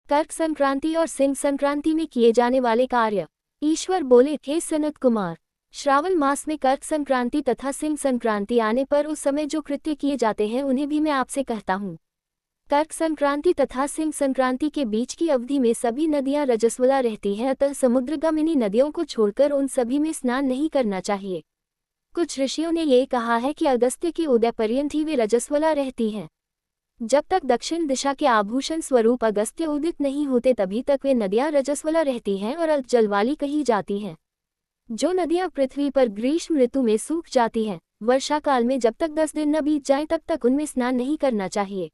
कर्क संक्रांति और सिंह संक्रांति में किए जाने वाले कार्य। ईश्वर बोले, हे सनत कुमार, श्रावण मास में कर्क संक्रांति तथा सिंह संक्रांति आने पर उस समय जो कृत्य किए जाते हैं उन्हें भी मैं आपसे कहता हूँ। कर्क संक्रांति तथा सिंह संक्रांति के बीच की अवधि में सभी नदियां रजस्वला रहती हैं, अतः समुद्रगामिनी नदियों को छोड़कर उन सभी में स्नान नहीं करना चाहिए। कुछ ऋषियों ने ये कहा है कि अगस्त्य के उदय पर्यंत ही वे रजस्वला रहती हैं। जब तक दक्षिण दिशा के आभूषण स्वरूप अगस्त्य उदित नहीं होते तभी तक वे नदियां रजस्वला रहती हैं और अल्प जल वाली कही जाती हैं। जो नदियां पृथ्वी पर ग्रीष्म ऋतु में सूख जाती हैं, वर्षा काल में जब तक 10 दिन न बीत जाएं तब तक उनमें स्नान नहीं करना चाहिए।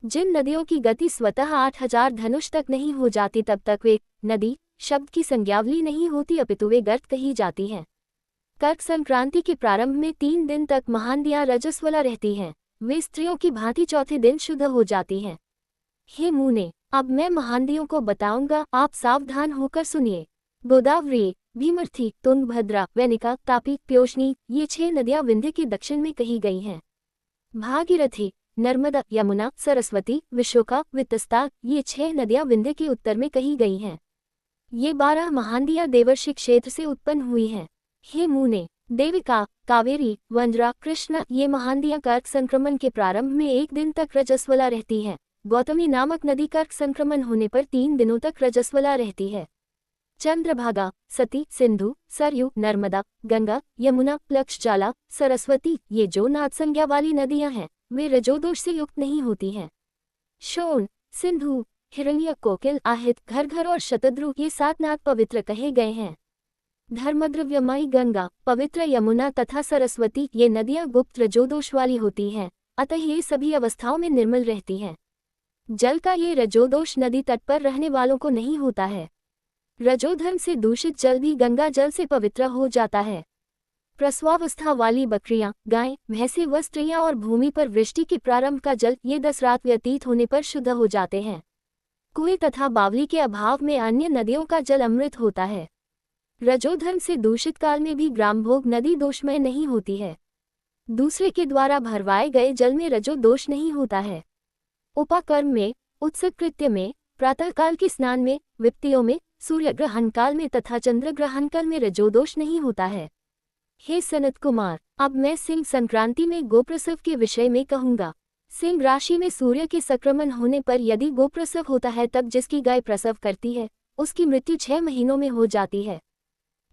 जिन नदियों की गति स्वतः 8000 धनुष तक नहीं हो जाती तब तक वे नदी शब्द की संज्ञावली नहीं होती, अपितु वे गर्त कही जाती हैं। कर्क संक्रांति के प्रारंभ में 3 दिन तक महानदियां रजस्वला रहती हैं। वे स्त्रियों की भांति चौथे दिन शुद्ध हो जाती हैं। हे मुने, अब मैं महानदियों को बताऊंगा, आप सावधान होकर सुनिए। गोदावरी, भीमर्थी, तुंगभद्रा, वैनिका, तापी, प्योष्णी, ये 6 नदियां विंध्य के दक्षिण में कही गई हैं। भागीरथी, नर्मदा, यमुना, सरस्वती, विशोका, वितस्ता, ये 6 नदियां विंध्य के उत्तर में कही गई हैं। ये 12 महानदियां देवर्षि क्षेत्र से उत्पन्न हुई हैं। हे मुने, देविका, कावेरी, वंज्रा, कृष्णा, ये महानदियां कर्क संक्रमण के प्रारंभ में 1 दिन तक रजस्वला रहती हैं। गौतमी नामक नदी कर्क संक्रमण होने पर 3 दिनों तक रजस्वला रहती है। चंद्रभागा, सती, सिंधु, सरयू, नर्मदा, गंगा, यमुना, प्लक्षजाला, सरस्वती, ये जो नाद संज्ञा वाली नदियां हैं वे रजोदोष से युक्त नहीं होती हैं। शोण, सिंधु, हिरण्य, कोकिल, आहित, घरघर और शतद्रु, ये 7 नाद पवित्र कहे गए हैं। धर्मद्रव्यमयी गंगा, पवित्र यमुना तथा सरस्वती, ये नदियां गुप्त रजोदोष वाली होती हैं, अतः ये सभी अवस्थाओं में निर्मल रहती हैं। जल का ये रजोदोष नदी तट पर रहने वालों को नहीं होता है। रजोधर्म से दूषित जल भी गंगा जल से पवित्र हो जाता है। प्रसवावस्था वाली बकरियां, गायें, भैंसें व स्त्रियां और भूमि पर वृष्टि के प्रारंभ का जल ये 10 रात व्यतीत होने पर शुद्ध हो जाते हैं। कुएं तथा बावली के अभाव में अन्य नदियों का जल अमृत होता है। रजोधर्म से दूषित काल में भी ग्रामभोग नदी दोषमय नहीं होती है। दूसरे के द्वारा भरवाए गए जल में रजो दोष नहीं होता है। उपाकर्म में, उत्सव कृत्य में, प्रातःकाल के स्नान में, विप्तियों में, सूर्य ग्रहण काल में तथा चंद्र ग्रहण काल में रजोदोष नहीं होता है। हे सनत कुमार, अब मैं सिंह संक्रांति में गोप्रसव के विषय में कहूँगा। सिंह राशि में सूर्य के संक्रमण होने पर यदि गोप्रसव होता है तब जिसकी गाय प्रसव करती है उसकी मृत्यु 6 महीनों में हो जाती है।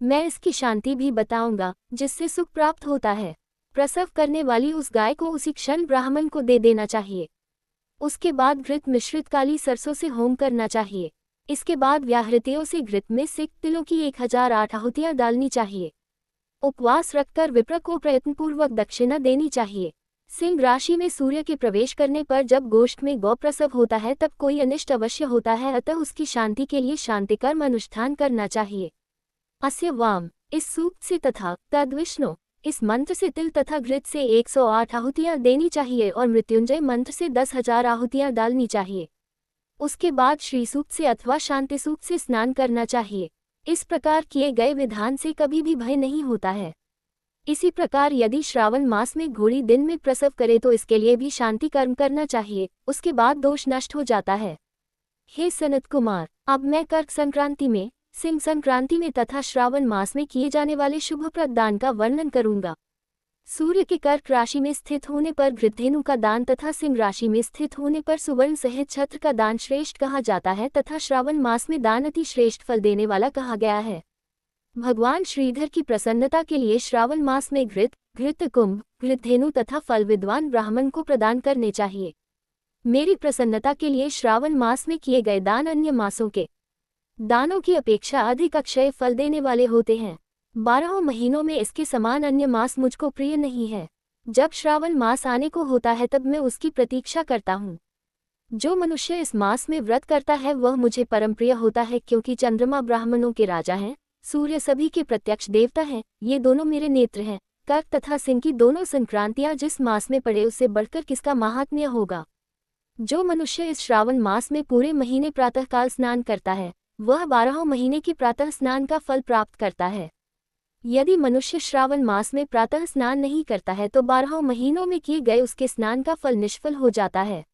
मैं इसकी शांति भी बताऊंगा जिससे सुख प्राप्त होता है। प्रसव करने वाली उस गाय को उसी क्षण ब्राह्मण को दे देना चाहिए। उसके बाद घृत मिश्रित काली सरसों से होम करना चाहिए। इसके बाद व्याहृतियों से घृत में सिक तिलों की 1008 आहुतियां डालनी चाहिए। उपवास रखकर विप्र को प्रयत्नपूर्वक दक्षिणा देनी चाहिए। सिंह राशि में सूर्य के प्रवेश करने पर जब गोष्ठ में गौ प्रसव होता है तब कोई अनिष्ट अवश्य होता है, अतः उसकी शांति के लिए शांति कर्म अनुष्ठान करना चाहिए। अस्य वाम, इस सूक्त से तथा तद्विष्णु, इस मंत्र से तिल तथा घृत से 108 आहुतियां देनी चाहिए और मृत्युंजय मंत्र से 10,000 आहुतियां डालनी चाहिए। उसके बाद श्री सूक्त से अथवा शांति सूक्त से स्नान करना चाहिए। इस प्रकार किए गए विधान से कभी भी भय नहीं होता है। इसी प्रकार यदि श्रावण मास में घोड़ी दिन में प्रसव करे तो इसके लिए भी शांति कर्म करना चाहिए, उसके बाद दोष नष्ट हो जाता है। हे सनत कुमार, अब मैं कर्क संक्रांति में, सिंह संक्रांति में तथा श्रावण मास में किए जाने वाले शुभप्रद दान का वर्णन करूंगा। सूर्य के कर्क राशि में स्थित होने पर घृतधेनु का दान तथा सिंह राशि में स्थित होने पर सुवर्ण सहित छत्र का दान श्रेष्ठ कहा जाता है तथा श्रावण मास में दान अति श्रेष्ठ फल देने वाला कहा गया है। भगवान श्रीधर की प्रसन्नता के लिए श्रावण मास में घृत कुंभ, घृतधेनु तथा फल विद्वान ब्राह्मण को प्रदान करने चाहिए। मेरी प्रसन्नता के लिए श्रावण मास में किए गए दान अन्य मासों के दानों की अपेक्षा अधिक अक्षय फल देने वाले होते हैं। 12 महीनों में इसके समान अन्य मास मुझको प्रिय नहीं है। जब श्रावण मास आने को होता है तब मैं उसकी प्रतीक्षा करता हूँ। जो मनुष्य इस मास में व्रत करता है वह मुझे परम प्रिय होता है, क्योंकि चंद्रमा ब्राह्मणों के राजा हैं, सूर्य सभी के प्रत्यक्ष देवता हैं, ये दोनों मेरे नेत्र हैं। कर्क तथा सिंह की दोनों संक्रांतियां जिस मास में पड़े उससे बढ़कर किसका महात्म्य होगा। जो मनुष्य इस श्रावण मास में पूरे महीने प्रातःकाल स्नान करता है वह 12 महीने की प्रातः स्नान का फल प्राप्त करता है। यदि मनुष्य श्रावण मास में प्रातः स्नान नहीं करता है तो 12 महीनों में किए गए उसके स्नान का फल निष्फल हो जाता है।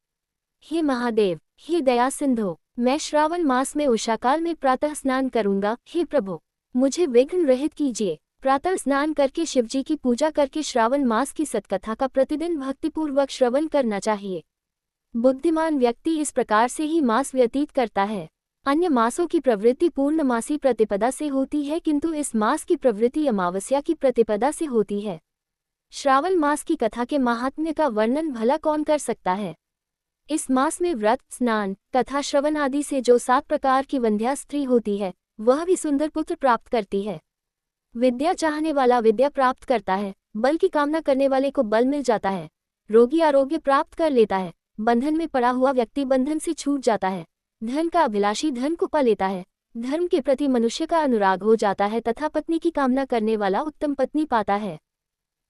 हे महादेव, हे दया सिंधु, मैं श्रावण मास में उषाकाल में प्रातः स्नान करूंगा। हे प्रभु, मुझे विघ्न रहित कीजिए। प्रातः स्नान करके शिवजी की पूजा करके श्रावण मास की सत्कथा का प्रतिदिन भक्तिपूर्वक श्रवण करना चाहिए। बुद्धिमान व्यक्ति इस प्रकार से ही मास व्यतीत करता है। अन्य मासों की प्रवृत्ति पूर्णमासी प्रतिपदा से होती है, किंतु इस मास की प्रवृत्ति अमावस्या की प्रतिपदा से होती है। श्रावण मास की कथा के महात्म्य का वर्णन भला कौन कर सकता है। इस मास में व्रत, स्नान, कथा श्रवण आदि से जो 7 प्रकार की वंध्या स्त्री होती है, वह भी सुंदर पुत्र प्राप्त करती है। विद्या चाहने वाला विद्या प्राप्त करता है, बल की कामना करने वाले को बल मिल जाता है, रोगी आरोग्य प्राप्त कर लेता है, बंधन में पड़ा हुआ व्यक्ति बंधन से छूट जाता है, धन का अभिलाषी धन को पा लेता है, धर्म के प्रति मनुष्य का अनुराग हो जाता है तथा पत्नी की कामना करने वाला उत्तम पत्नी पाता है।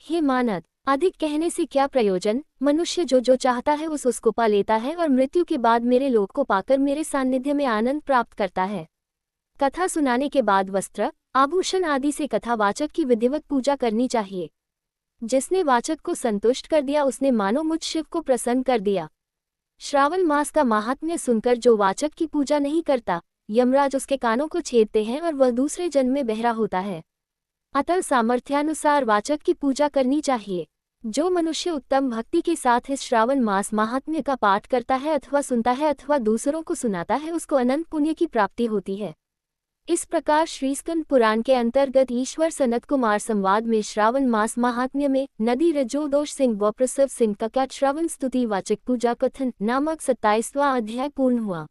हे मानद, अधिक कहने से क्या प्रयोजन। मनुष्य जो चाहता है उसको पा लेता है और मृत्यु के बाद मेरे लोक को पाकर मेरे सान्निध्य में आनंद प्राप्त करता है। कथा सुनाने के बाद वस्त्र, आभूषण आदि से कथावाचक की विधिवत पूजा करनी चाहिए। जिसने वाचक को संतुष्ट कर दिया उसने मानो मुझ शिव को प्रसन्न कर दिया। श्रावण मास का महात्म्य सुनकर जो वाचक की पूजा नहीं करता, यमराज उसके कानों को छेदते हैं और वह दूसरे जन्म में बहरा होता है। अतः सामर्थ्यानुसार वाचक की पूजा करनी चाहिए। जो मनुष्य उत्तम भक्ति के साथ इस श्रावण मास महात्म्य का पाठ करता है अथवा सुनता है अथवा दूसरों को सुनाता है, उसको अनंत पुण्य की प्राप्ति होती है। इस प्रकार श्री स्कंद पुराण के अंतर्गत ईश्वर सनत कुमार संवाद में श्रावण मास महात्म्य में नदी रजोदोष सिंह व प्रसव सिंह का श्रावण स्तुति वाचक पूजा कथन नामक 27वां अध्याय पूर्ण हुआ।